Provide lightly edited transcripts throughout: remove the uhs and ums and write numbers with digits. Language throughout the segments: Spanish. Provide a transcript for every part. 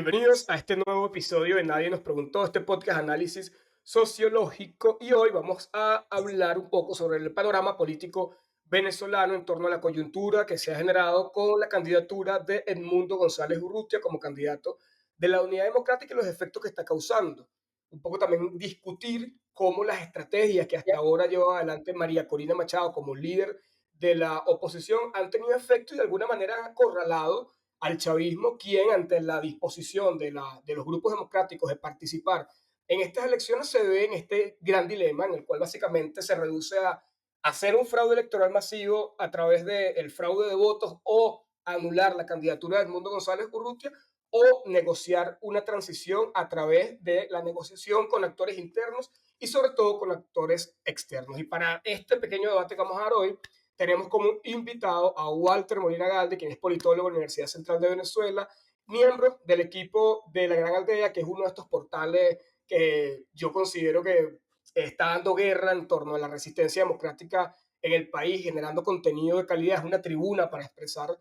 Bienvenidos a este nuevo episodio de Nadie nos preguntó, este podcast análisis sociológico y hoy vamos a hablar un poco sobre el panorama político venezolano en torno a la coyuntura que se ha generado con la candidatura de Edmundo González Urrutia como candidato de la Unidad Democrática y los efectos que está causando. Un poco también discutir cómo las estrategias que hasta ahora lleva adelante María Corina Machado como líder de la oposición han tenido efecto y de alguna manera han acorralado al chavismo, quien ante la disposición de los grupos democráticos de participar en estas elecciones se ve en este gran dilema en el cual básicamente se reduce a hacer un fraude electoral masivo a través del fraude de votos o anular la candidatura de Edmundo González Urrutia o negociar una transición a través de la negociación con actores internos y sobre todo con actores externos. Y para este pequeño debate que vamos a dar hoy, tenemos como invitado a Walter Molina Galde, quien es politólogo de la Universidad Central de Venezuela, miembro del equipo de La Gran Aldea, que es uno de estos portales que yo considero que está dando guerra en torno a la resistencia democrática en el país, generando contenido de calidad. Es una tribuna para expresar,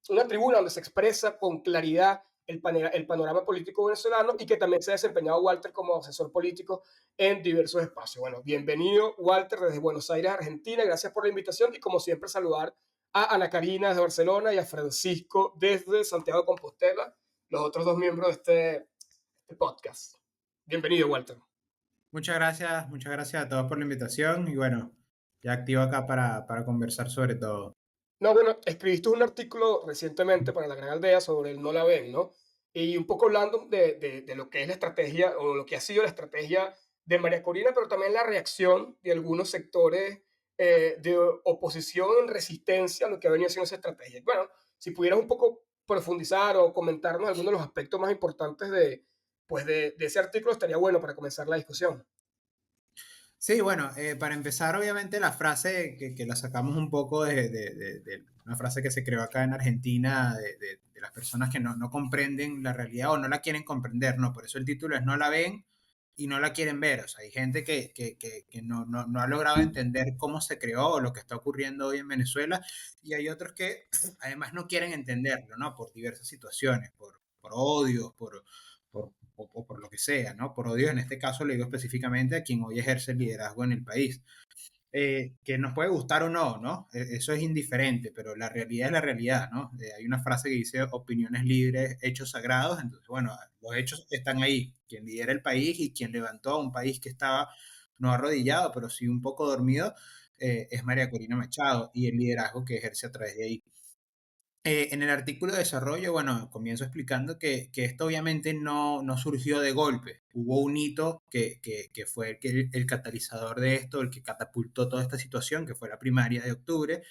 una tribuna donde se expresa con claridad el panorama político venezolano y que también se ha desempeñado Walter como asesor político en diversos espacios. Bueno, bienvenido Walter desde Buenos Aires, Argentina. Gracias por la invitación y como siempre saludar a Ana Karina desde Barcelona y a Francisco desde Santiago de Compostela, los otros dos miembros de este podcast. Bienvenido, Walter. Muchas gracias a todos por la invitación y bueno, ya activo acá para conversar sobre todo. No, bueno, escribiste un artículo recientemente para La Gran Aldea sobre el no la ven, ¿no? Y un poco hablando de lo que es la estrategia o lo que ha sido la estrategia de María Corina, pero también la reacción de algunos sectores de oposición en resistencia a lo que ha venido siendo esa estrategia. Bueno, si pudieras un poco profundizar o comentarnos algunos de los aspectos más importantes de ese artículo, estaría bueno para comenzar la discusión. Sí, bueno, para empezar, obviamente la frase que la sacamos un poco de una frase que se creó acá en Argentina de las personas que no comprenden la realidad o no la quieren comprender, ¿no? Por eso el título es No la ven y no la quieren ver. O sea, hay gente que no ha logrado entender cómo se creó o lo que está ocurriendo hoy en Venezuela y hay otros que además no quieren entenderlo, ¿no? Por diversas situaciones, por odios, o por lo que sea, ¿no? Por odio, en este caso le digo específicamente a quien hoy ejerce el liderazgo en el país. Que nos puede gustar o no, ¿no? Eso es indiferente, pero la realidad es la realidad, ¿no? Hay una frase que dice opiniones libres, hechos sagrados, entonces, bueno, los hechos están ahí, quien lidera el país y quien levantó a un país que estaba no arrodillado, pero sí un poco dormido, es María Corina Machado y el liderazgo que ejerce a través de ahí. En el artículo de desarrollo, bueno, comienzo explicando que esto obviamente no surgió de golpe. Hubo un hito que fue el catalizador de esto, el que catapultó toda esta situación, que fue la primaria de octubre,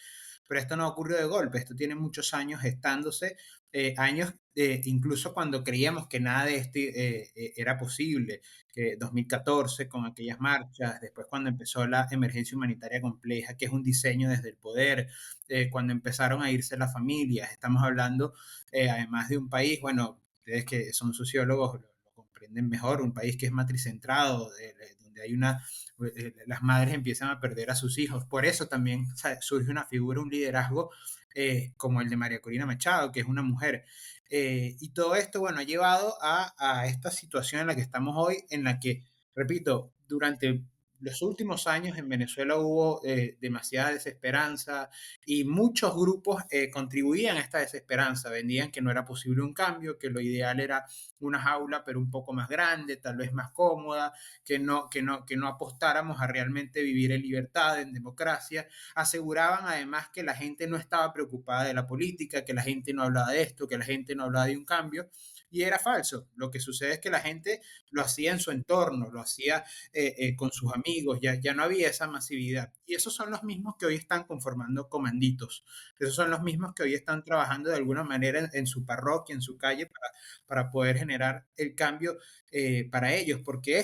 pero esto no ocurrió de golpe, esto tiene muchos años gestándose, años incluso cuando creíamos que nada de esto era posible, que 2014 con aquellas marchas, después cuando empezó la emergencia humanitaria compleja, que es un diseño desde el poder, cuando empezaron a irse las familias, estamos hablando además de un país, bueno, ustedes que son sociólogos lo comprenden mejor, un país que es matricentrado, donde hay las madres empiezan a perder a sus hijos. Por eso también surge una figura, un liderazgo como el de María Corina Machado, que es una mujer. Y todo esto, bueno, ha llevado a esta situación en la que estamos hoy, en la que, repito, durante los últimos años en Venezuela hubo demasiada desesperanza y muchos grupos contribuían a esta desesperanza, vendían que no era posible un cambio, que lo ideal era una jaula pero un poco más grande, tal vez más cómoda, que no apostáramos a realmente vivir en libertad, en democracia. Aseguraban además que la gente no estaba preocupada de la política, que la gente no hablaba de esto, que la gente no hablaba de un cambio. Y era falso. Lo que sucede es que la gente lo hacía en su entorno, lo hacía con sus amigos, ya no había esa masividad. Y esos son los mismos que hoy están conformando comanditos. Esos son los mismos que hoy están trabajando de alguna manera en su parroquia, en su calle, para poder generar el cambio para ellos, porque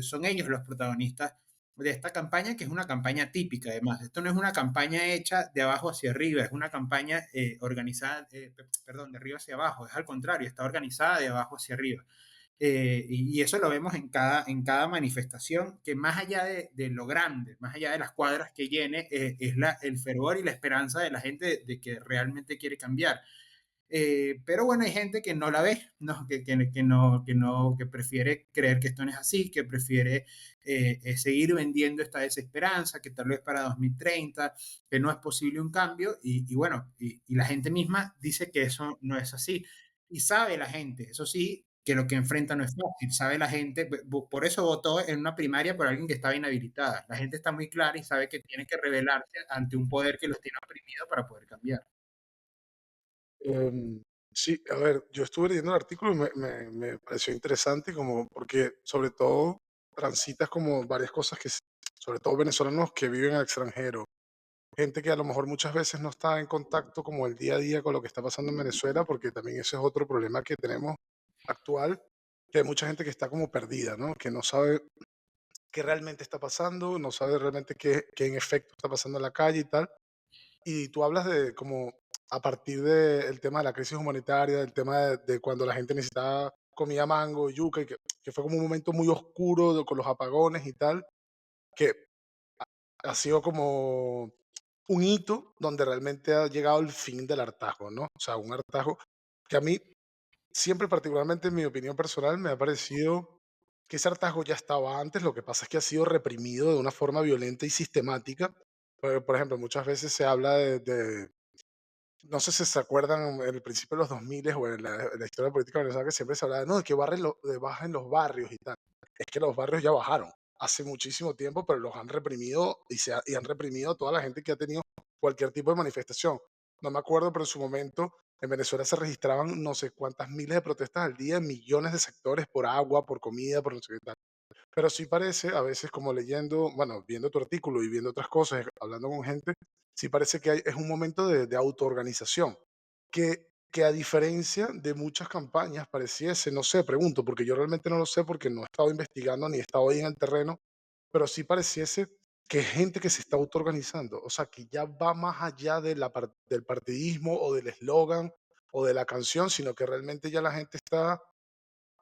son ellos los protagonistas de esta campaña, que es una campaña típica además. Esto no es una campaña hecha de abajo hacia arriba, es una campaña organizada, perdón, de arriba hacia abajo, es al contrario, está organizada de abajo hacia arriba. Y eso lo vemos en cada manifestación, que más allá de lo grande, más allá de las cuadras que llene, es el fervor y la esperanza de la gente de que realmente quiere cambiar. Pero bueno, hay gente que no la ve, ¿no? Que prefiere creer que esto no es así, que prefiere seguir vendiendo esta desesperanza, que tal vez para 2030, que no es posible un cambio, y bueno, y la gente misma dice que eso no es así. Y sabe la gente, eso sí, que lo que enfrenta no es fácil, sabe la gente, por eso votó en una primaria por alguien que estaba inhabilitada. La gente está muy clara y sabe que tiene que rebelarse ante un poder que los tiene oprimidos para poder cambiar. Em, sí, a ver, yo estuve leyendo el artículo y me pareció interesante como porque sobre todo transitas como varias cosas sobre todo venezolanos que viven al extranjero, gente que a lo mejor muchas veces no está en contacto como el día a día con lo que está pasando en Venezuela, porque también ese es otro problema que tenemos actual, que hay mucha gente que está como perdida, ¿no? Que no sabe qué realmente está pasando, no sabe realmente qué en efecto está pasando en la calle y tal. Y tú hablas de como a partir del tema de la crisis humanitaria, del tema de cuando la gente necesitaba comida mango y yuca, y que fue como un momento muy oscuro con los apagones y tal, que ha sido como un hito donde realmente ha llegado el fin del hartazgo, ¿no? O sea, un hartazgo que a mí siempre, particularmente en mi opinión personal, me ha parecido que ese hartazgo ya estaba antes, lo que pasa es que ha sido reprimido de una forma violenta y sistemática. Por ejemplo, muchas veces se habla no sé si se acuerdan en el principio de los 2000 o en la historia política venezolana que siempre se hablaba no, de que bajen los barrios y tal. Es que los barrios ya bajaron hace muchísimo tiempo, pero los han reprimido y han reprimido a toda la gente que ha tenido cualquier tipo de manifestación. No me acuerdo, pero en su momento en Venezuela se registraban no sé cuántas miles de protestas al día en millones de sectores por agua, por comida, por no sé qué tal. Pero sí parece, a veces como leyendo, bueno, viendo tu artículo y viendo otras cosas, hablando con gente, sí parece que es un momento de autoorganización, que a diferencia de muchas campañas pareciese, no sé, pregunto, porque yo realmente no lo sé porque no he estado investigando ni he estado ahí en el terreno, pero sí pareciese que es gente que se está autoorganizando, o sea, que ya va más allá del partidismo o del eslogan o de la canción, sino que realmente ya la gente está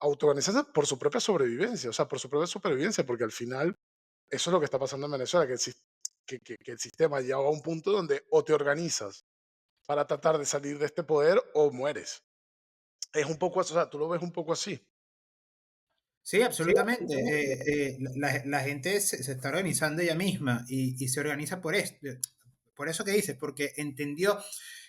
autoorganizarse por su propia sobrevivencia, o sea, por su propia supervivencia, porque al final eso es lo que está pasando en Venezuela, que el sistema llega a un punto donde o te organizas para tratar de salir de este poder o mueres. Es un poco, o sea, tú lo ves un poco así. Sí, Sí, absolutamente. absolutamente. La gente se está organizando ella misma y se organiza por esto, por eso que dices, porque entendió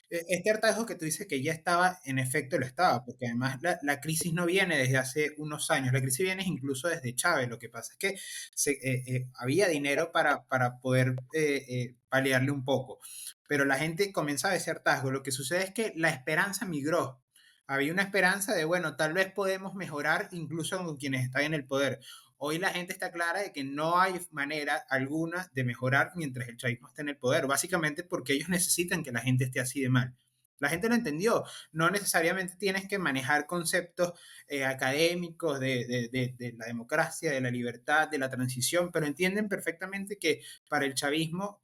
este hartazgo que tú dices que ya estaba, en efecto lo estaba, porque además la crisis no viene desde hace unos años, la crisis viene incluso desde Chávez, lo que pasa es que había dinero para poder paliarle un poco, pero la gente comenzaba ese hartazgo, lo que sucede es que la esperanza migró. Había una esperanza de, bueno, tal vez podemos mejorar incluso con quienes están en el poder. Hoy la gente está clara de que no hay manera alguna de mejorar mientras el chavismo esté en el poder, básicamente porque ellos necesitan que la gente esté así de mal. La gente lo entendió. No necesariamente tienes que manejar conceptos académicos de la democracia, de la libertad, de la transición, pero entienden perfectamente que para el chavismo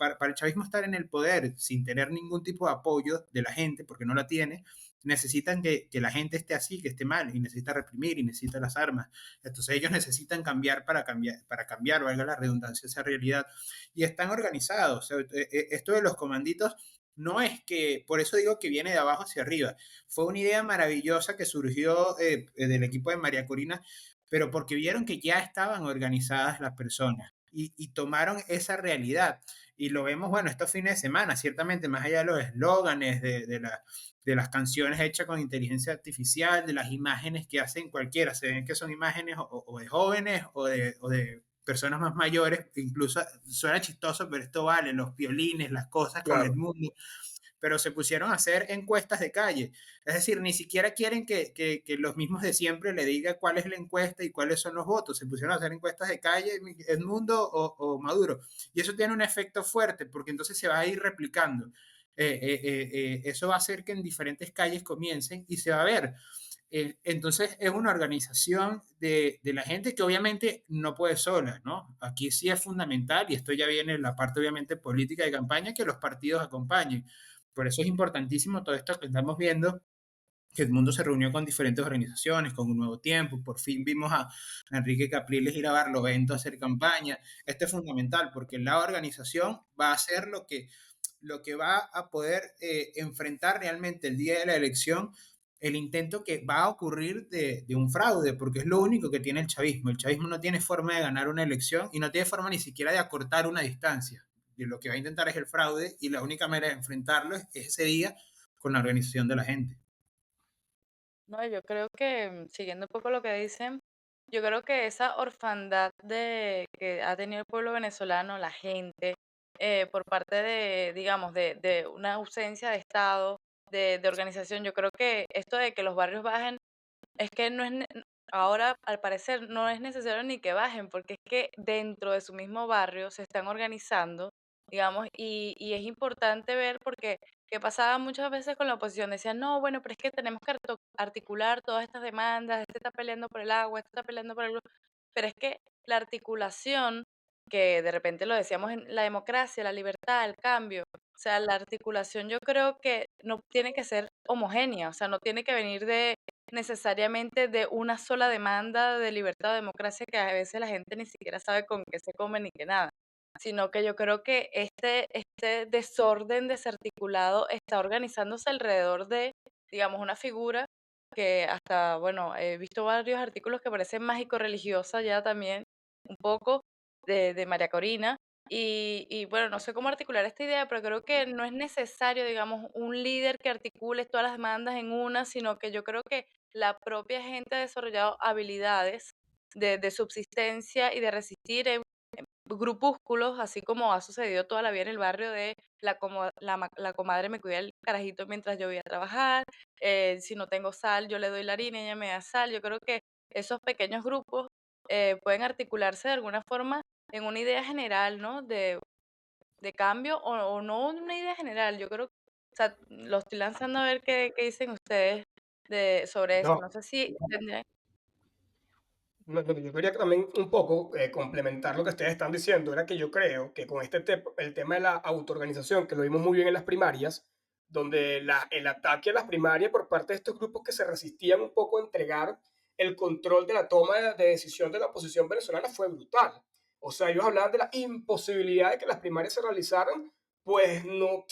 estar en el poder sin tener ningún tipo de apoyo de la gente, porque no la tiene, necesitan que la gente esté así, que esté mal, y necesita reprimir, y necesita las armas. Entonces ellos necesitan para cambiar, valga la redundancia, esa realidad. Y están organizados. O sea, esto de los comanditos no es que, por eso digo que viene de abajo hacia arriba. Fue una idea maravillosa que surgió del equipo de María Corina, pero porque vieron que ya estaban organizadas las personas y tomaron esa realidad. Y lo vemos, bueno, estos fines de semana, ciertamente, más allá de los eslóganes, de las canciones hechas con inteligencia artificial, de las imágenes que hacen cualquiera, se ven que son imágenes o de jóvenes o de personas más mayores, incluso suena chistoso, pero esto vale, los violines, las cosas con Claro. Edmundo, pero se pusieron a hacer encuestas de calle. Es decir, ni siquiera quieren que los mismos de siempre le digan cuál es la encuesta y cuáles son los votos. Se pusieron a hacer encuestas de calle, Edmundo o Maduro. Y eso tiene un efecto fuerte, porque entonces se va a ir replicando. Eso va a hacer que en diferentes calles comiencen y se va a ver. Entonces es una organización de la gente que obviamente no puede sola, ¿no? Aquí sí es fundamental, y esto ya viene en la parte obviamente política de campaña, que los partidos acompañen. Por eso es importantísimo todo esto que estamos viendo, que el mundo se reunió con diferentes organizaciones, con un nuevo tiempo, por fin vimos a Enrique Capriles ir a Barlovento a hacer campaña. Esto es fundamental porque la organización va a hacer lo que lo que va a poder enfrentar realmente el día de la elección el intento que va a ocurrir de un fraude, porque es lo único que tiene el chavismo. El chavismo no tiene forma de ganar una elección y no tiene forma ni siquiera de acortar una distancia. Y lo que va a intentar es el fraude y la única manera de enfrentarlo es ese día con la organización de la gente. No, yo creo que, siguiendo un poco lo que dicen, yo creo que esa orfandad que ha tenido el pueblo venezolano, la gente, por parte de, digamos, de una ausencia de Estado, de organización, yo creo que esto de que los barrios bajen es que no es, ahora al parecer no es necesario ni que bajen, porque es que dentro de su mismo barrio se están organizando, digamos, y es importante ver porque que pasaba muchas veces con la oposición, decían, no, bueno, pero es que tenemos que articular todas estas demandas, este está peleando por el agua, este está peleando por el... Pero es que la articulación, que de repente lo decíamos en la democracia, la libertad, el cambio, o sea, la articulación yo creo que no tiene que ser homogénea, o sea, no tiene que venir de necesariamente de una sola demanda de libertad o democracia que a veces la gente ni siquiera sabe con qué se come ni qué nada, sino que yo creo que este desorden desarticulado está organizándose alrededor de, digamos, una figura que hasta, bueno, he visto varios artículos que parecen mágico-religiosa ya también, un poco, de María Corina, y bueno, no sé cómo articular esta idea, pero creo que no es necesario, digamos, un líder que articule todas las demandas en una, sino que yo creo que la propia gente ha desarrollado habilidades de subsistencia y de resistir en grupúsculos, así como ha sucedido toda la vida en el barrio de la comadre me cuida el carajito mientras yo voy a trabajar, si no tengo sal, yo le doy la harina y ella me da sal. Yo creo que esos pequeños grupos pueden articularse de alguna forma en una idea general, ¿no? De cambio o no una idea general. Yo creo, o sea, lo estoy lanzando a ver qué dicen ustedes sobre eso. No, No sé si tendrían... lo que yo quería también un poco complementar lo que ustedes están diciendo era que yo creo que con el tema de la autoorganización, que lo vimos muy bien en las primarias, donde el ataque a las primarias por parte de estos grupos que se resistían un poco a entregar el control de la toma de decisión de la oposición venezolana fue brutal. O sea, ellos hablaban de la imposibilidad de que las primarias se realizaran, pues no,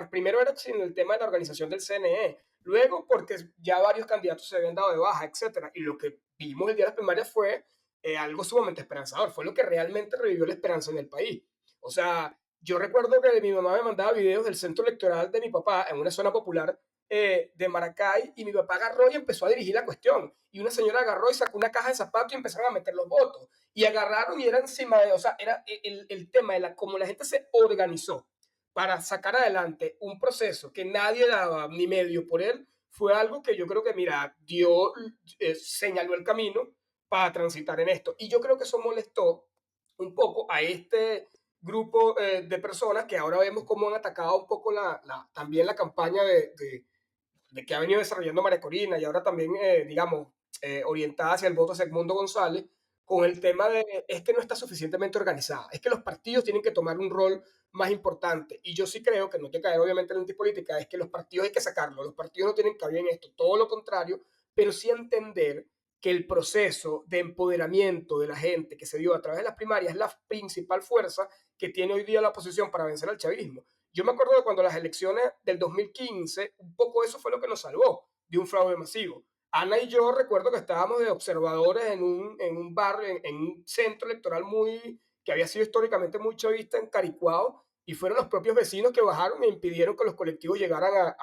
primero era sin el tema de la organización del CNE, luego porque ya varios candidatos se habían dado de baja, etcétera. Y lo que vimos el día de las primarias fue algo sumamente esperanzador, fue lo que realmente revivió la esperanza en el país. O sea, yo recuerdo que mi mamá me mandaba videos del centro electoral de mi papá en una zona popular de Maracay y mi papá agarró y empezó a dirigir la cuestión. Y una señora agarró y sacó una caja de zapatos y empezaron a meter los votos. Y agarraron y era encima de, o sea, era el tema de cómo la gente se organizó para sacar adelante un proceso que nadie daba ni medio por él, fue algo que yo creo que, mira, señaló el camino para transitar en esto. Y yo creo que eso molestó un poco a este grupo de personas que ahora vemos cómo han atacado un poco también la campaña de que ha venido desarrollando María Corina y ahora también, digamos, orientada hacia el voto de Edmundo González, con el tema de es que no está suficientemente organizada, es que los partidos tienen que tomar un rol más importante. Y yo sí creo que no hay que caer obviamente en la antipolítica, es que los partidos hay que sacarlos, los partidos no tienen cabida en esto, todo lo contrario, pero sí entender que el proceso de empoderamiento de la gente que se dio a través de las primarias es la principal fuerza que tiene hoy día la oposición para vencer al chavismo. Yo me acuerdo de cuando las elecciones del 2015, un poco eso fue lo que nos salvó de un fraude masivo. Ana y yo recuerdo que estábamos de observadores en un barrio, en un centro electoral que había sido históricamente muy chavista en Caricuao, y fueron los propios vecinos que bajaron e impidieron que los colectivos llegaran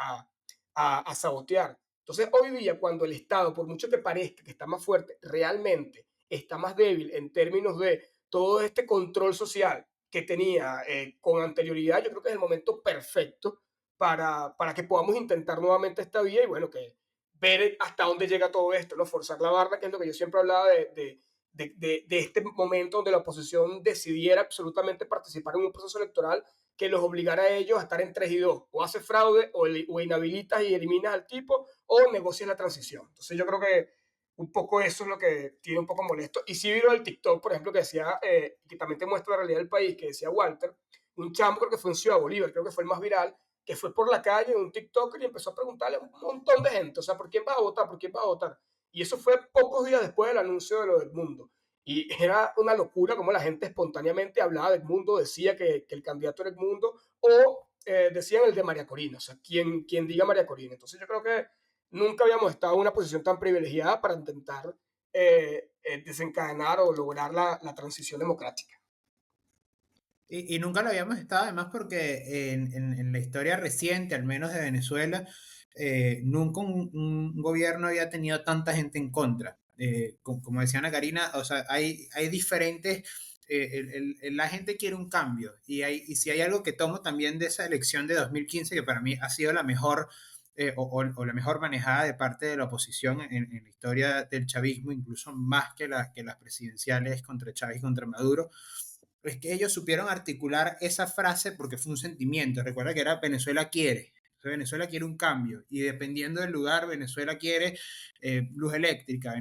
a sabotear. Entonces, hoy día, cuando el Estado, por mucho que parezca que está más fuerte, realmente está más débil en términos de todo este control social que tenía con anterioridad, yo creo que es el momento perfecto para que podamos intentar nuevamente esta vía y bueno, que ver hasta dónde llega todo esto, ¿no? Forzar la barra, que es lo que yo siempre hablaba de este momento donde la oposición decidiera absolutamente participar en un proceso electoral que los obligara a ellos a estar en 3 y 2. O hace fraude, o inhabilitas y eliminas al tipo, o negocias la transición. Entonces yo creo que un poco eso es lo que tiene un poco molesto. Y sí vieron el TikTok, por ejemplo, que decía, que también te muestra la realidad del país, que decía Walter, un chamo creo que fue en Ciudad Bolívar, creo que fue el más viral, que fue por la calle, un TikToker, y empezó a preguntarle a un montón de gente, o sea, ¿por quién vas a votar? ¿Por quién vas a votar? Y eso fue pocos días después del anuncio de lo del mundo. Y era una locura como la gente espontáneamente hablaba del mundo, decía que el candidato era el mundo, o decían el de María Corina, o sea, quien diga María Corina. Entonces yo creo que nunca habíamos estado en una posición tan privilegiada para intentar desencadenar o lograr la transición democrática. Y nunca lo habíamos estado, además, porque en la historia reciente, al menos de Venezuela, nunca un gobierno había tenido tanta gente en contra. Como decía Ana Karina, o sea, hay diferentes. La gente quiere un cambio. Y si hay algo que tomo también de esa elección de 2015, que para mí ha sido la mejor. O la mejor manejada de parte de la oposición en la historia del chavismo, incluso más que las presidenciales contra Chávez y contra Maduro, es que ellos supieron articular esa frase porque fue un sentimiento. Recuerda que era Venezuela quiere. Venezuela quiere un cambio y dependiendo del lugar, Venezuela quiere luz eléctrica,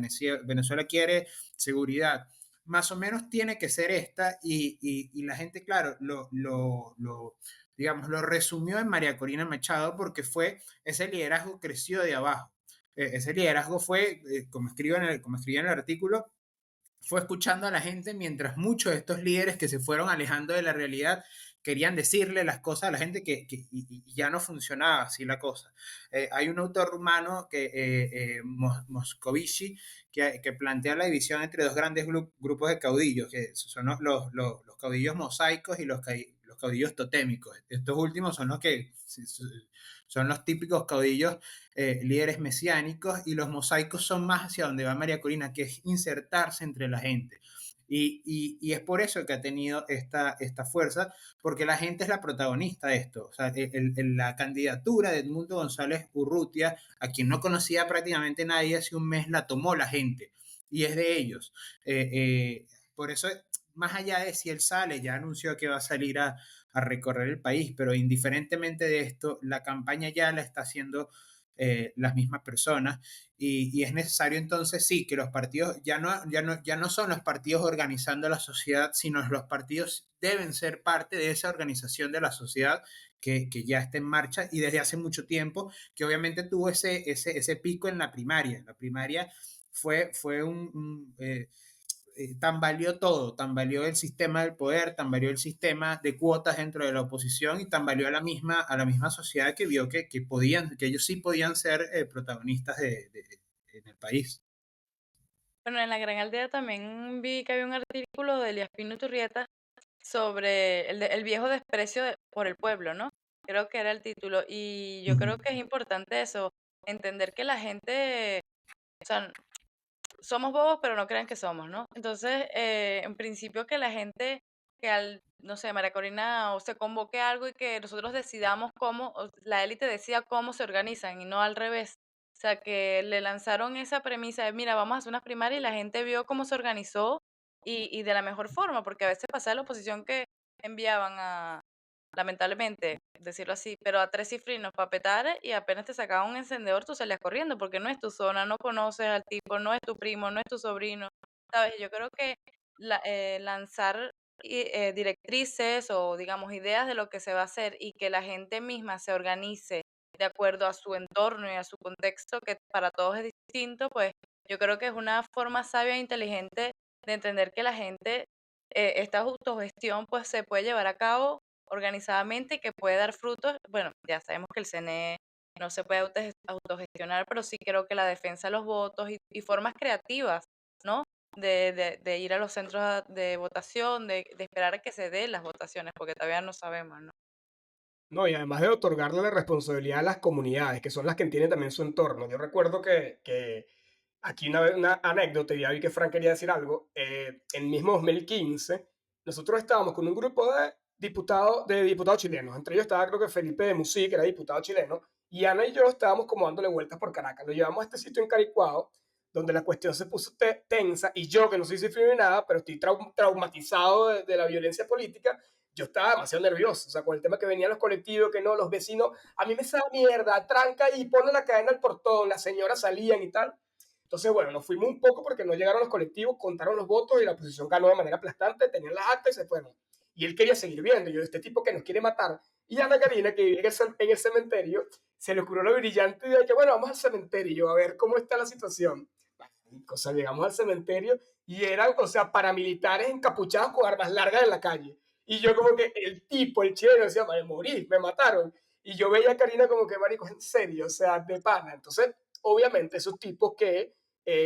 Venezuela quiere seguridad. Más o menos tiene que ser esta y la gente, claro, digamos, lo resumió en María Corina Machado porque fue, ese liderazgo creció de abajo. Ese liderazgo fue, como escribía en el artículo, fue escuchando a la gente mientras muchos de estos líderes que se fueron alejando de la realidad querían decirle las cosas a la gente y ya no funcionaba así la cosa. Hay un autor rumano, Moscovici, que plantea la división entre dos grandes grupos de caudillos, que son los caudillos mosaicos y los caudillos totémicos. Estos últimos son los que son los típicos caudillos líderes mesiánicos, y los mosaicos son más hacia donde va María Corina, que es insertarse entre la gente. Y es por eso que ha tenido esta fuerza, porque la gente es la protagonista de esto. O sea, la candidatura de Edmundo González Urrutia, a quien no conocía prácticamente nadie hace un mes, la tomó la gente, y es de ellos. Por eso, más allá de si él sale, ya anunció que va a salir a recorrer el país, pero indiferentemente de esto, la campaña ya la está haciendo las mismas personas, y es necesario entonces sí que los partidos ya no son los partidos organizando la sociedad, sino los partidos deben ser parte de esa organización de la sociedad que ya está en marcha y desde hace mucho tiempo, que obviamente tuvo ese pico en la primaria. La primaria fue tambaleó todo, tambaleó el sistema del poder, tambaleó el sistema de cuotas dentro de la oposición y tambaleó a la misma sociedad que vio que ellos sí podían ser protagonistas en el país. Bueno, en la Gran Aldea también vi que había un artículo de Elías Pino Turrieta sobre el viejo desprecio por el pueblo, ¿no? Creo que era el título. Y yo creo que es importante eso, entender que la gente, o sea, somos bobos, pero no crean que somos, ¿no? Entonces, en principio que la gente, que no sé, María Corina, o se convoque algo y que nosotros decidamos cómo, la élite decida cómo se organizan y no al revés. O sea, que le lanzaron esa premisa de, mira, vamos a hacer unas primarias y la gente vio cómo se organizó y de la mejor forma, porque a veces pasaba la oposición que enviaban lamentablemente, decirlo así, pero a tres cifrinos para petar y apenas te sacaban un encendedor, tú salías corriendo porque no es tu zona, no conoces al tipo, no es tu primo, no es tu sobrino, ¿sabes? Yo creo que lanzar directrices o, digamos, ideas de lo que se va a hacer y que la gente misma se organice de acuerdo a su entorno y a su contexto, que para todos es distinto, pues yo creo que es una forma sabia e inteligente de entender que la gente, esta autogestión, pues se puede llevar a cabo organizadamente y que puede dar frutos. Bueno, ya sabemos que el CNE no se puede autogestionar, pero sí creo que la defensa de los votos y formas creativas, ¿no? De ir a los centros de votación, de esperar a que se den las votaciones, porque todavía no sabemos, ¿no? No, y además de otorgarle la responsabilidad a las comunidades, que son las que entienden también su entorno. Yo recuerdo que aquí una, una anécdota, y ya vi que Frank quería decir algo, en mismo 2015, nosotros estábamos con un grupo de diputados chilenos, entre ellos estaba creo que Felipe de Musí, que era diputado chileno, y Ana y yo estábamos como dándole vueltas por Caracas. Lo llevamos a este sitio en Caricuao, donde la cuestión se puso tensa, y yo, que no soy cifrino ni nada, pero estoy traumatizado de la violencia política, yo estaba demasiado nervioso, o sea, con el tema que venían los colectivos, que no, los vecinos, a mí me sabe mierda, tranca y ponle la cadena al portón, las señoras salían y tal. Entonces, bueno, nos fuimos un poco porque no llegaron los colectivos, contaron los votos y la oposición ganó de manera aplastante, tenían las actas y se fueron. Y él quería seguir viendo, yo, este tipo que nos quiere matar. Y Ana Karina, que vive en el cementerio, se le ocurrió lo brillante de que, bueno, vamos al cementerio a ver cómo está la situación. O sea, llegamos al cementerio y eran, o sea, paramilitares encapuchados con armas largas en la calle. Y yo como que el tipo, el chileno, decía, me morí, me mataron. Y yo veía a Karina como que, marico, en serio, o sea, de pana. Entonces, obviamente, esos tipos que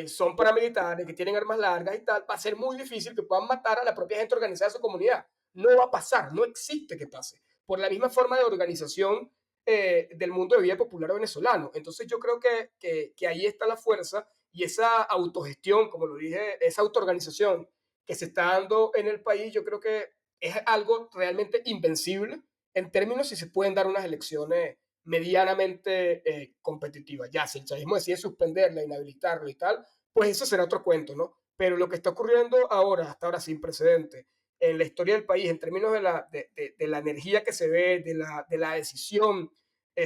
son paramilitares, que tienen armas largas y tal, va a ser muy difícil que puedan matar a la propia gente organizada de su comunidad. No va a pasar, no existe que pase. Por la misma forma de organización del mundo de vida popular venezolano. Entonces yo creo que ahí está la fuerza y esa autogestión, como lo dije, esa autoorganización que se está dando en el país, yo creo que es algo realmente invencible en términos si se pueden dar unas elecciones medianamente competitivas. Ya, si el chavismo decide suspenderla, inhabilitarlo y tal, pues eso será otro cuento, ¿no? Pero lo que está ocurriendo ahora, hasta ahora sin precedentes, en la historia del país, en términos de la energía que se ve, de la decisión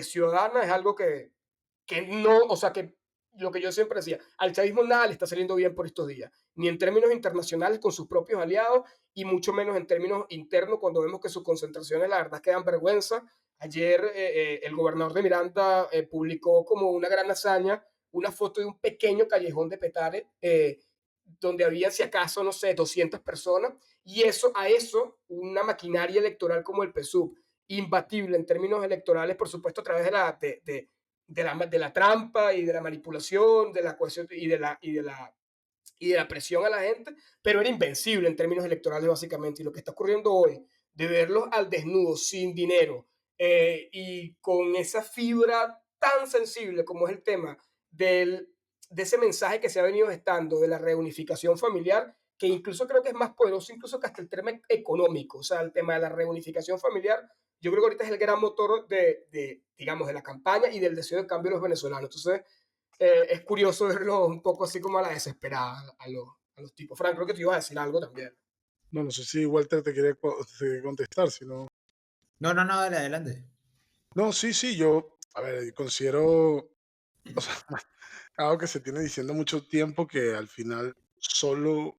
ciudadana, es algo que no, o sea, que lo que yo siempre decía, al chavismo nada le está saliendo bien por estos días, ni en términos internacionales con sus propios aliados, y mucho menos en términos internos cuando vemos que sus concentraciones, la verdad, que dan vergüenza. Ayer el gobernador de Miranda publicó como una gran hazaña una foto de un pequeño callejón de Petare, donde había, si acaso, no sé, 200 personas, y eso, a eso, una maquinaria electoral como el PSUV, imbatible en términos electorales, por supuesto, a través de la trampa y de la manipulación, de la cohesión y de la presión a la gente, pero era invencible en términos electorales básicamente. Y lo que está ocurriendo hoy, de verlos al desnudo, sin dinero, y con esa fibra tan sensible como es el tema de ese mensaje que se ha venido gestando de la reunificación familiar, que incluso creo que es más poderoso incluso que hasta el tema económico, o sea, el tema de la reunificación familiar, yo creo que ahorita es el gran motor digamos, de la campaña y del deseo de cambio de los venezolanos. Entonces, es curioso verlo un poco así como a la desesperada a los tipos. Frank, creo que te ibas a decir algo también. No, no sé si Walter te quiere contestar, si no. No, no, no, dale, adelante. No, sí, sí, yo, a ver, considero, o sea, algo que se tiene diciendo mucho tiempo que al final solo,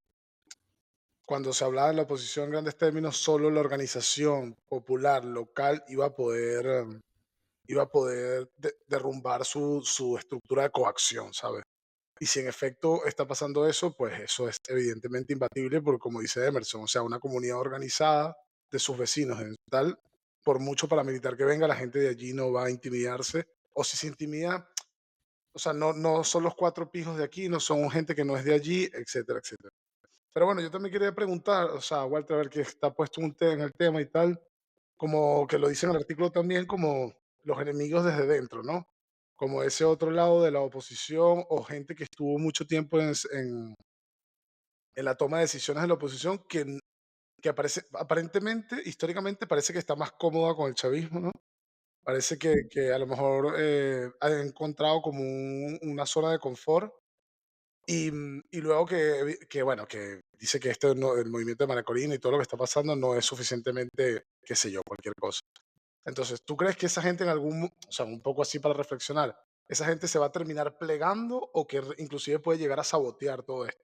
cuando se hablaba en la oposición en grandes términos, solo la organización popular local iba a poder derrumbar su estructura de coacción, ¿sabes? Y si en efecto está pasando eso, pues eso es evidentemente imbatible, porque como dice Emerson, o sea, una comunidad organizada de sus vecinos en tal, por mucho paramilitar que venga, la gente de allí no va a intimidarse, o si se intimida, o sea, no son los cuatro pijos de aquí, no son gente que no es de allí, etcétera, etcétera. Pero bueno, yo también quería preguntar, o sea, Walter, a ver que está puesto en el tema y tal, como que lo dice en el artículo también, como los enemigos desde dentro, ¿no? Como ese otro lado de la oposición o gente que estuvo mucho tiempo en la toma de decisiones de la oposición que aparentemente, históricamente, parece que está más cómoda con el chavismo, ¿no? Parece que a lo mejor ha encontrado como una zona de confort y luego bueno, que dice que el movimiento de María Corina y todo lo que está pasando no es suficientemente, qué sé yo, cualquier cosa. Entonces, ¿tú crees que esa gente o sea, un poco así para reflexionar, esa gente se va a terminar plegando o que inclusive puede llegar a sabotear todo esto?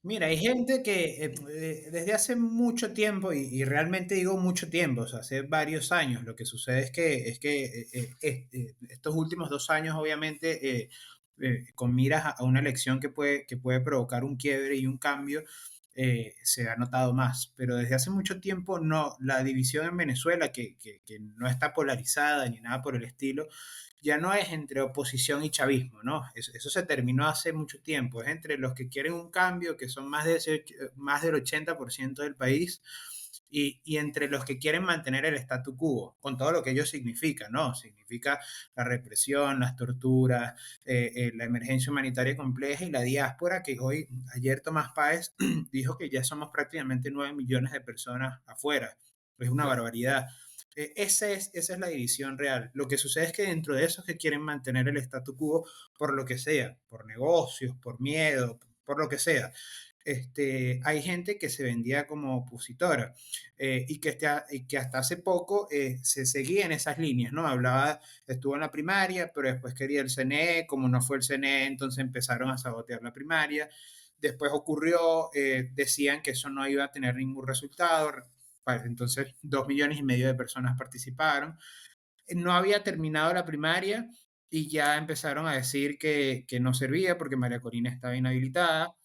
Mira, hay gente que desde hace mucho tiempo, y realmente digo mucho tiempo, o sea, hace varios años, lo que sucede es que estos últimos 2 años, obviamente, con miras a una elección que puede provocar un quiebre y un cambio, se ha notado más. Pero desde hace mucho tiempo no, la división en Venezuela, que no está polarizada ni nada por el estilo, ya no es entre oposición y chavismo, ¿no? Eso se terminó hace mucho tiempo. Es entre los que quieren un cambio, que son más del 80% del país, y entre los que quieren mantener el statu quo, con todo lo que ello significa, ¿no? Significa la represión, las torturas, la emergencia humanitaria compleja y la diáspora, que ayer Tomás Páez dijo que ya somos prácticamente 9 millones de personas afuera. Es una barbaridad. Esa es la división real. Lo que sucede es que dentro de esos que quieren mantener el statu quo, por lo que sea, por negocios, por miedo, por lo que sea, hay gente que se vendía como opositora y que hasta hace poco se seguía en esas líneas, ¿no? Estuvo en la primaria, pero después quería el CNE, como no fue el CNE, entonces empezaron a sabotear la primaria. Después ocurrió, decían que eso no iba a tener ningún resultado, entonces 2,5 millones de personas participaron. No había terminado la primaria y ya empezaron a decir que no servía porque María Corina estaba inhabilitada.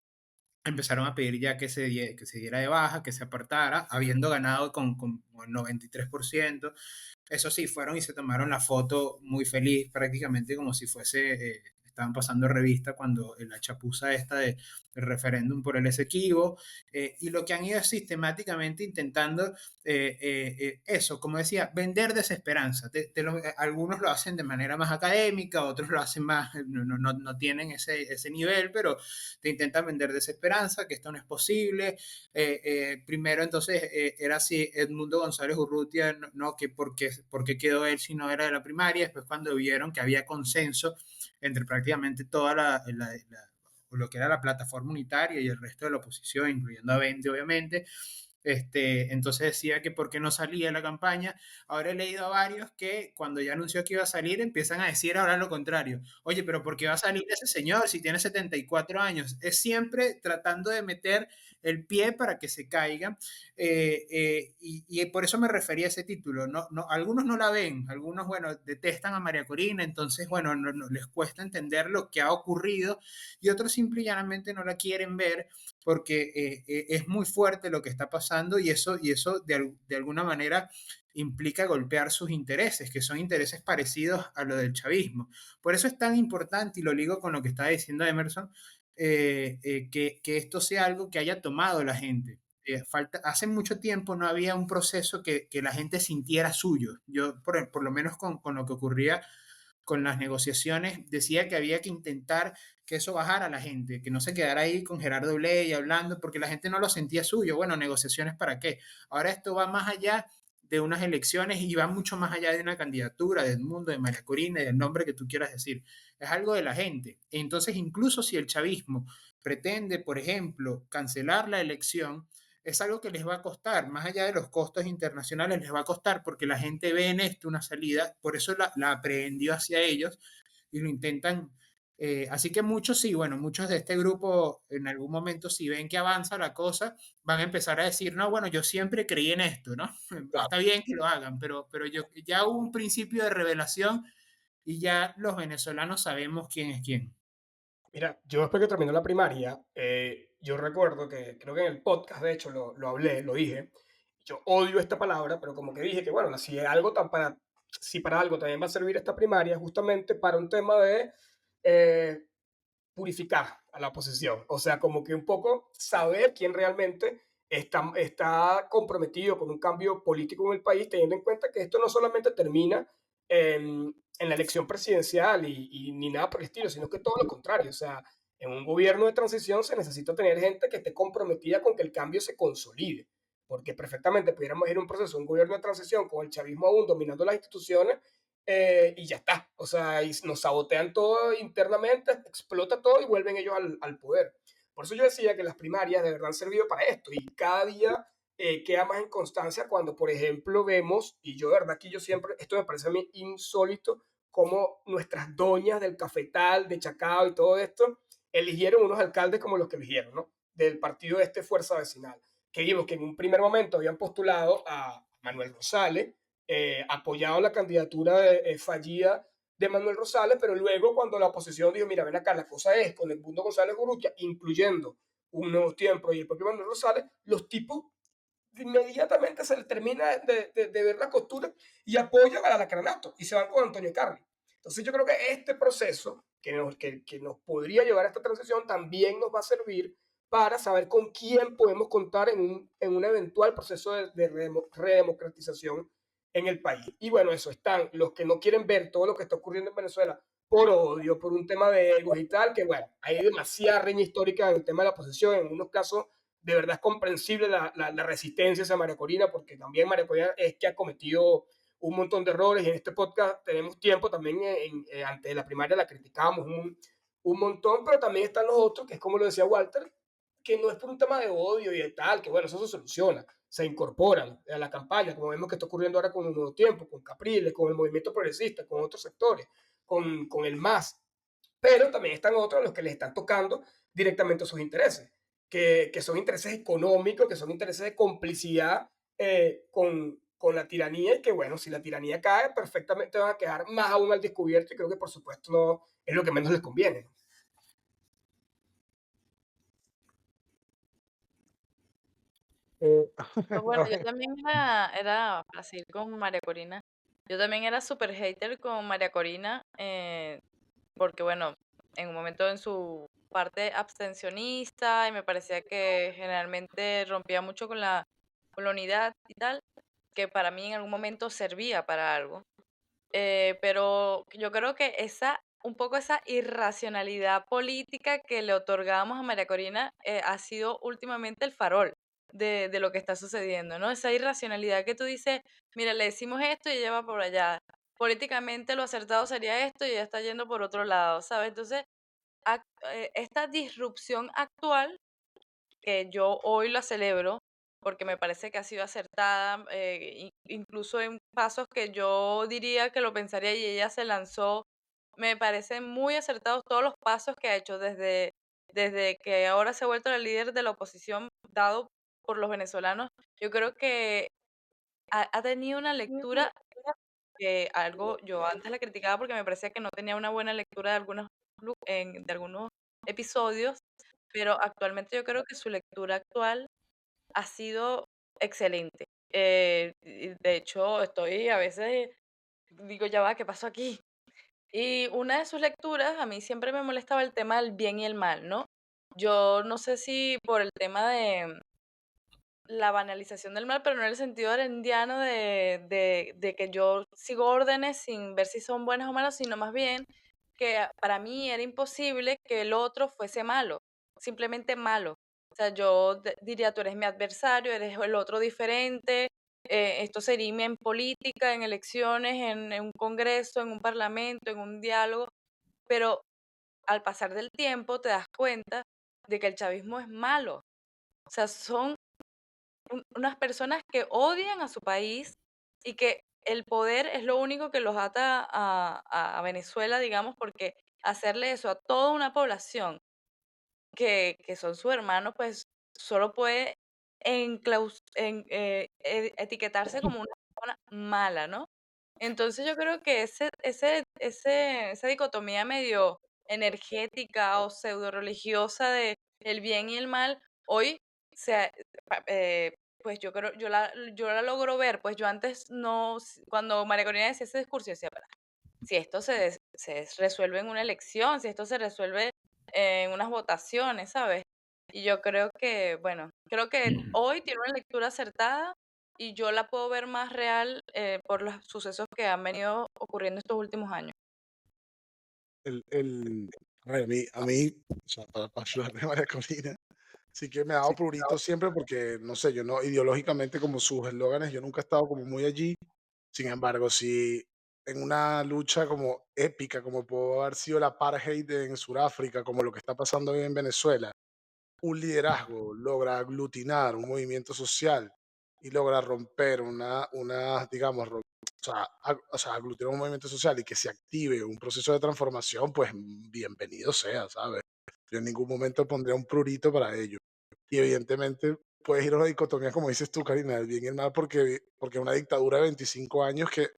empezaron a pedir ya que se diera de baja, que se apartara, habiendo ganado con el 93%. Eso sí, fueron y se tomaron la foto muy feliz, prácticamente como si fuese, estaban pasando revista cuando la chapuza esta del referéndum por el Esequibo, y lo que han ido es sistemáticamente intentando eso, como decía, vender desesperanza. Algunos lo hacen de manera más académica, otros lo hacen más, no tienen ese nivel, pero te intentan vender desesperanza, que esto no es posible. Primero entonces era así, Edmundo González Urrutia, no que porque quedó él si no era de la primaria, después cuando vieron que había consenso entre prácticamente toda lo que era la plataforma unitaria y el resto de la oposición, incluyendo a Vende, obviamente. Entonces decía que por qué no salía la campaña. Ahora he leído a varios que cuando ya anunció que iba a salir empiezan a decir ahora lo contrario. Oye, pero ¿por qué va a salir ese señor si tiene 74 años? Es siempre tratando de meter el pie para que se caigan. Y por eso me refería a ese título. Algunos no la ven, algunos, bueno, detestan a María Corina, entonces, bueno, no les cuesta entender lo que ha ocurrido y otros simple y llanamente no la quieren ver porque es muy fuerte lo que está pasando y eso de alguna manera implica golpear sus intereses, que son intereses parecidos a lo del chavismo. Por eso es tan importante, y lo ligo con lo que estaba diciendo Emerson, que esto sea algo que haya tomado la gente. Hace mucho tiempo no había un proceso que la gente sintiera suyo. Yo, por lo menos con lo que ocurría con las negociaciones, decía que había que intentar que eso bajara a la gente, que no se quedara ahí con Gerardo Bley hablando, porque la gente no lo sentía suyo. Bueno, negociaciones para qué. Ahora esto va más allá de unas elecciones y va mucho más allá de una candidatura, de Edmundo, de María Corina y del nombre que tú quieras decir. Es algo de la gente. Entonces, incluso si el chavismo pretende, por ejemplo, cancelar la elección, es algo que les va a costar, más allá de los costos internacionales, les va a costar porque la gente ve en esto una salida, por eso la aprehendió hacia ellos y lo intentan. Así que muchos sí, bueno, muchos de este grupo en algún momento si ven que avanza la cosa, van a empezar a decir, no, bueno, yo siempre creí en esto, ¿no? Claro. Está bien que lo hagan, pero ya hubo un principio de revelación y ya los venezolanos sabemos quién es quién. Mira, yo después que terminó la primaria, yo recuerdo que creo que en el podcast, de hecho, lo hablé, lo dije. Yo odio esta palabra, pero como que dije que, bueno, si para algo también va a servir esta primaria, justamente para un tema de eh, purificar a la oposición. O sea, como que un poco saber quién realmente está comprometido con un cambio político en el país, teniendo en cuenta que esto no solamente termina en la elección presidencial ni nada por el estilo, sino que todo lo contrario. O sea, en un gobierno de transición se necesita tener gente que esté comprometida con que el cambio se consolide. Porque perfectamente pudiéramos ir a un proceso, un gobierno de transición con el chavismo aún dominando las instituciones y ya está. O sea, y nos sabotean todo internamente, explota todo y vuelven ellos al poder. Por eso yo decía que las primarias de verdad han servido para esto y cada día queda más en constancia cuando, por ejemplo, vemos, y yo de verdad que yo siempre, esto me parece a mí insólito, como nuestras doñas del cafetal, de Chacao y todo esto, eligieron unos alcaldes como los que eligieron, ¿no? Del partido este Fuerza Vecinal, que vimos que en un primer momento habían postulado a Manuel Rosales, apoyado la candidatura fallida de Manuel Rosales, pero luego cuando la oposición dijo, mira, ven acá, la cosa es con el Mundo González Urrutia, incluyendo un nuevo tiempo y el propio Manuel Rosales, los tipos inmediatamente se les termina de ver la costura y apoyan a la Lacranato y se van con Antonio Carri. Entonces yo creo que este proceso que nos podría llevar a esta transición también nos va a servir para saber con quién podemos contar en un eventual proceso de redemocratización en el país. Y bueno, eso están los que no quieren ver todo lo que está ocurriendo en Venezuela por odio, por un tema de egos y tal, que bueno, hay demasiada riña histórica en el tema de la posesión, en unos casos de verdad es comprensible la resistencia hacia María Corina, porque también María Corina es que ha cometido un montón de errores y en este podcast tenemos tiempo también, antes de la primaria la criticábamos un montón, pero también están los otros, que es como lo decía Walter, que no es por un tema de odio y de tal, que bueno, eso se soluciona, se incorporan a la campaña, como vemos que está ocurriendo ahora con un nuevo tiempo, con Capriles, con el movimiento progresista, con otros sectores, con el MAS, pero también están otros a los que les están tocando directamente sus intereses, que son intereses económicos, que son intereses de complicidad con la tiranía y que bueno, si la tiranía cae, perfectamente van a quedar más aún al descubierto y creo que por supuesto no es lo que menos les conviene. Eh, Pues bueno, yo también era, para seguir con María Corina, yo también era súper hater con María Corina, porque bueno, en un momento en su parte abstencionista y me parecía que generalmente rompía mucho con la unidad y tal, que para mí en algún momento servía para algo. Pero yo creo que un poco esa irracionalidad política que le otorgábamos a María Corina ha sido últimamente el farol de lo que está sucediendo, ¿no? Esa irracionalidad que tú dices, mira, le decimos esto y ella va por allá. Políticamente lo acertado sería esto y ella está yendo por otro lado, ¿sabes? Entonces, esta disrupción actual que yo hoy la celebro porque me parece que ha sido acertada, incluso en pasos que yo diría que lo pensaría y ella se lanzó. Me parecen muy acertados todos los pasos que ha hecho desde que ahora se ha vuelto la líder de la oposición dado por los venezolanos. Yo creo que ha tenido una lectura que algo yo antes la criticaba porque me parecía que no tenía una buena lectura de de algunos episodios, pero actualmente yo creo que su lectura actual ha sido excelente. Y de hecho, estoy a veces, digo, ya va, ¿qué pasó aquí? Y una de sus lecturas, a mí siempre me molestaba el tema del bien y el mal, ¿no? Yo no sé si por el tema de la banalización del mal, pero no en el sentido arendiano de que yo sigo órdenes sin ver si son buenas o malas, sino más bien que para mí era imposible que el otro fuese malo, simplemente malo. O sea, yo diría, tú eres mi adversario, eres el otro diferente, esto se dirime en política, en elecciones, en un congreso, en un parlamento, en un diálogo, pero al pasar del tiempo te das cuenta de que el chavismo es malo. O sea, son unas personas que odian a su país y que el poder es lo único que los ata a Venezuela, digamos, porque hacerle eso a toda una población que son sus hermanos, pues solo puede etiquetarse como una persona mala, ¿no? Entonces yo creo que esa dicotomía medio energética o pseudo religiosa de el bien y el mal, hoy se, pues yo creo, yo la logro ver, pues yo antes no, cuando María Corina decía ese discurso, yo decía, si esto se resuelve en una elección, si esto se resuelve en unas votaciones, ¿sabes? Y yo creo que, bueno, creo que hoy tiene una lectura acertada y yo la puedo ver más real por los sucesos que han venido ocurriendo estos últimos años. El, a mí, o sea, para ayudar de María Corina, sí que me ha dado sí, prurito siempre porque, no sé, yo no, ideológicamente como sus eslóganes, yo nunca he estado como muy allí. Sin embargo, si en una lucha como épica, como pudo haber sido la apartheid en Sudáfrica, como lo que está pasando hoy en Venezuela, un liderazgo logra aglutinar un movimiento social y logra romper digamos, o sea, aglutinar un movimiento social y que se active un proceso de transformación, pues bienvenido sea, ¿sabes? Yo en ningún momento pondría un prurito para ello. Y evidentemente puedes ir a una dicotomía, como dices tú, Karina, del bien y el mal, porque una dictadura de 25 años que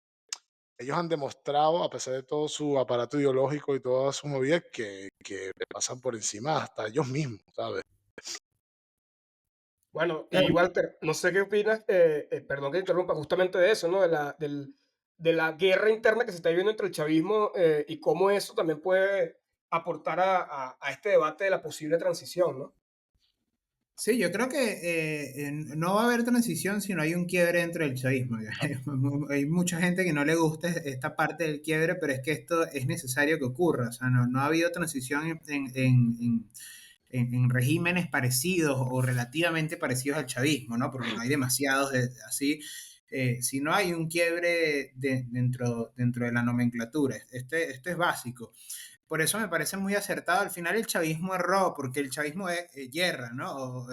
ellos han demostrado, a pesar de todo su aparato ideológico y toda su movida, que le pasan por encima hasta ellos mismos, ¿sabes? bueno, y Walter, no sé qué opinas, perdón que te interrumpa, justamente de eso, ¿no? De la guerra interna que se está viviendo entre el chavismo y cómo eso también puede aportar a este debate de la posible transición, ¿no? Sí, yo creo que no va a haber transición si no hay un quiebre dentro del chavismo. Hay mucha gente que no le gusta esta parte del quiebre, pero es que esto es necesario que ocurra. O sea, no ha habido transición en regímenes parecidos o relativamente parecidos al chavismo, ¿no? Porque no hay demasiados así. Si no hay un quiebre dentro de la nomenclatura. Esto es básico. Por eso me parece muy acertado. Al final el chavismo erró, porque el chavismo es guerra, ¿no?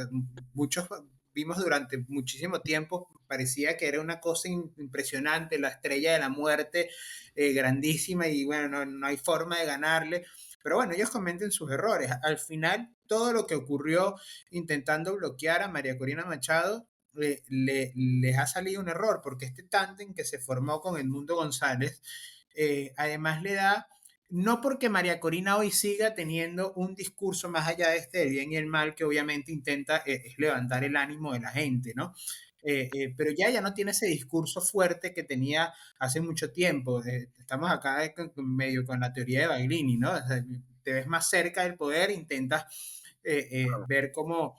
Muchos vimos durante muchísimo tiempo, parecía que era una cosa impresionante, la estrella de la muerte, grandísima, y bueno, no hay forma de ganarle. Pero bueno, ellos cometen sus errores. Al final, todo lo que ocurrió intentando bloquear a María Corina Machado, les ha salido un error, porque este tándem que se formó con Edmundo González, además le da no porque María Corina hoy siga teniendo un discurso más allá de este del bien y el mal, que obviamente intenta es levantar el ánimo de la gente, ¿no? Pero ya no tiene ese discurso fuerte que tenía hace mucho tiempo. Estamos acá medio con la teoría de Baglini, ¿no? O sea, te ves más cerca del poder, intentas ver cómo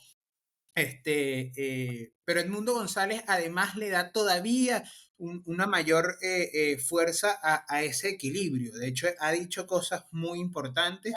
pero Edmundo González además le da todavía una mayor fuerza a ese equilibrio. De hecho, ha dicho cosas muy importantes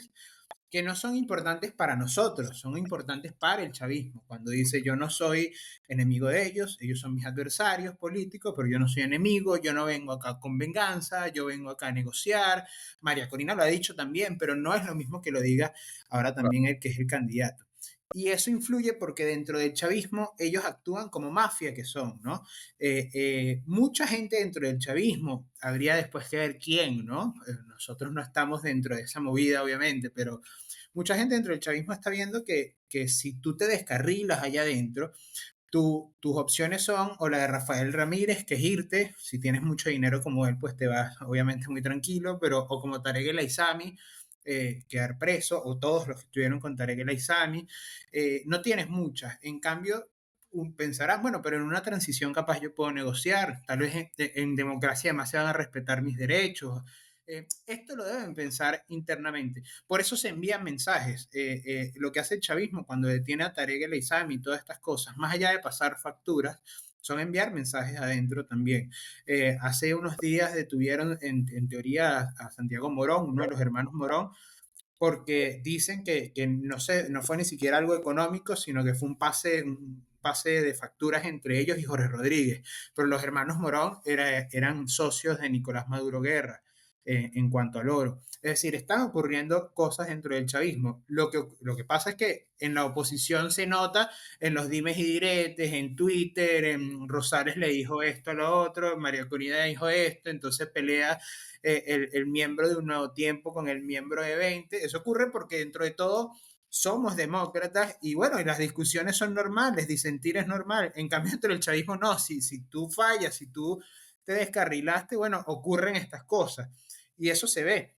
que no son importantes para nosotros, son importantes para el chavismo. Cuando dice yo no soy enemigo de ellos son mis adversarios políticos, pero yo no soy enemigo, yo no vengo acá con venganza, yo vengo acá a negociar. María Corina lo ha dicho también, pero no es lo mismo que lo diga ahora también el que es el candidato. Y eso influye porque dentro del chavismo ellos actúan como mafia que son, ¿no? Mucha gente dentro del chavismo, habría después que ver quién, ¿no? Nosotros no estamos dentro de esa movida, obviamente, pero mucha gente dentro del chavismo está viendo que si tú te descarrilas allá adentro, tus opciones son o la de Rafael Ramírez, que es irte, si tienes mucho dinero como él, pues te vas obviamente muy tranquilo, pero o como Tarek El Aissami, quedar preso, o todos los que estuvieron con Tarek El Aissami, no tienes muchas. En cambio, pensarás, bueno, pero en una transición capaz yo puedo negociar, tal vez en democracia además se van a respetar mis derechos. Esto lo deben pensar internamente. Por eso se envían mensajes. Lo que hace el chavismo cuando detiene a Tarek El Aissami y todas estas cosas, más allá de pasar facturas, son enviar mensajes adentro también. Hace unos días detuvieron en teoría a Santiago Morón, uno de los hermanos Morón, porque dicen que no, no fue ni siquiera algo económico, sino que fue un pase de facturas entre ellos y Jorge Rodríguez. Pero los hermanos Morón eran socios de Nicolás Maduro Guerra en cuanto al oro. Es decir, están ocurriendo cosas dentro del chavismo. Lo que pasa es que en la oposición se nota en los dimes y diretes, en Twitter, en Rosales le dijo esto a lo otro, María Corina dijo esto, entonces pelea el miembro de Un Nuevo Tiempo con el miembro de 20. Eso ocurre porque dentro de todo somos demócratas y bueno, y las discusiones son normales, disentir es normal. En cambio, entre el chavismo no, si tú fallas, si tú te descarrilaste, bueno, ocurren estas cosas y eso se ve.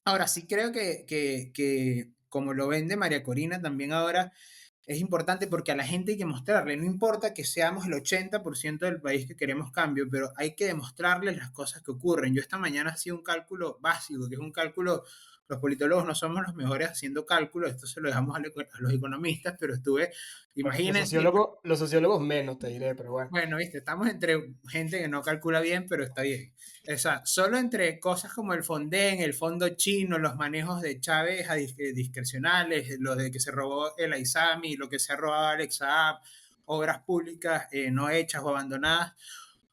Ahora sí creo que como lo vende María Corina también ahora, es importante porque a la gente hay que mostrarle, no importa que seamos el 80% del país que queremos cambio, pero hay que demostrarles las cosas que ocurren. Yo esta mañana hacía un cálculo básico, que es un cálculo, los politólogos no somos los mejores haciendo cálculos, esto se lo dejamos a los economistas, pero Bueno, los imagínense, sociólogos, los sociólogos menos, te diré, pero bueno. bueno, viste, estamos entre gente que no calcula bien, pero está bien. O sea, solo entre cosas como el Fonden, el fondo chino, los manejos de Chávez discrecionales, lo de que se robó el Aizami, lo que se ha robado Alex Saab, obras públicas no hechas o abandonadas,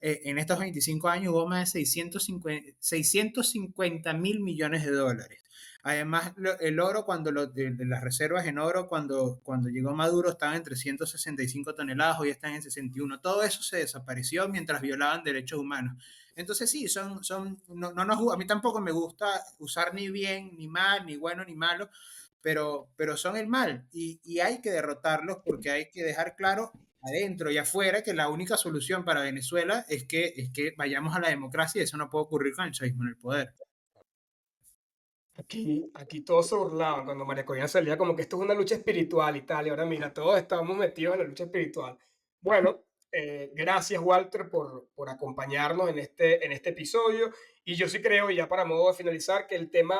en estos 25 años hubo más de 650 mil millones de dólares. Además, el oro, de las reservas en oro, cuando llegó Maduro, estaban en 365 toneladas, hoy están en 61. Todo eso se desapareció mientras violaban derechos humanos. Entonces, sí, a mí tampoco me gusta usar ni bien, ni mal, ni bueno, ni malo, pero son el mal y hay que derrotarlos porque hay que dejar claro adentro y afuera que la única solución para Venezuela es que vayamos a la democracia y eso no puede ocurrir con el chavismo en el poder. Aquí todos se burlaban cuando María Corina salía como que esto es una lucha espiritual y tal, y ahora mira, todos estamos metidos en la lucha espiritual. Bueno, gracias Walter por acompañarnos en este episodio, y yo sí creo, y ya para modo de finalizar, que el tema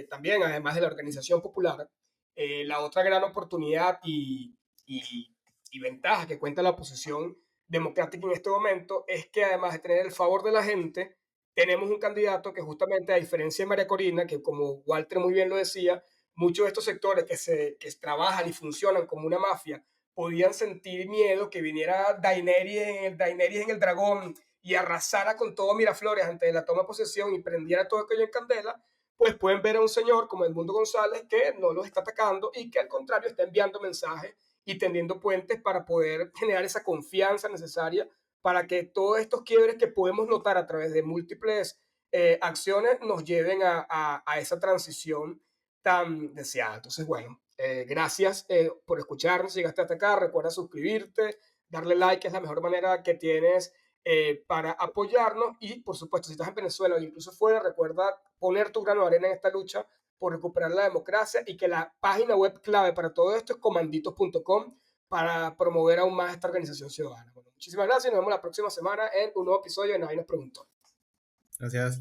también, además de la organización popular, la otra gran oportunidad y, y ventaja que cuenta la oposición democrática en este momento es que además de tener el favor de la gente, tenemos un candidato que justamente, a diferencia de María Corina, que como Walter muy bien lo decía, muchos de estos sectores que trabajan y funcionan como una mafia podían sentir miedo que viniera Daenerys en el dragón y arrasara con todo Miraflores antes de la toma de posesión y prendiera todo aquello en candela, pues pueden ver a un señor como Edmundo González que no los está atacando y que al contrario está enviando mensajes y tendiendo puentes para poder generar esa confianza necesaria para que todos estos quiebres que podemos notar a través de múltiples acciones nos lleven a esa transición tan deseada. Entonces, bueno, gracias por escucharnos. Si llegaste hasta acá, recuerda suscribirte, darle like, es la mejor manera que tienes para apoyarnos y, por supuesto, si estás en Venezuela o incluso fuera, recuerda poner tu grano de arena en esta lucha por recuperar la democracia y que la página web clave para todo esto es comanditos.com para promover aún más esta organización ciudadana. Bueno, muchísimas gracias y nos vemos la próxima semana en un nuevo episodio de Nadie nos preguntó. Gracias.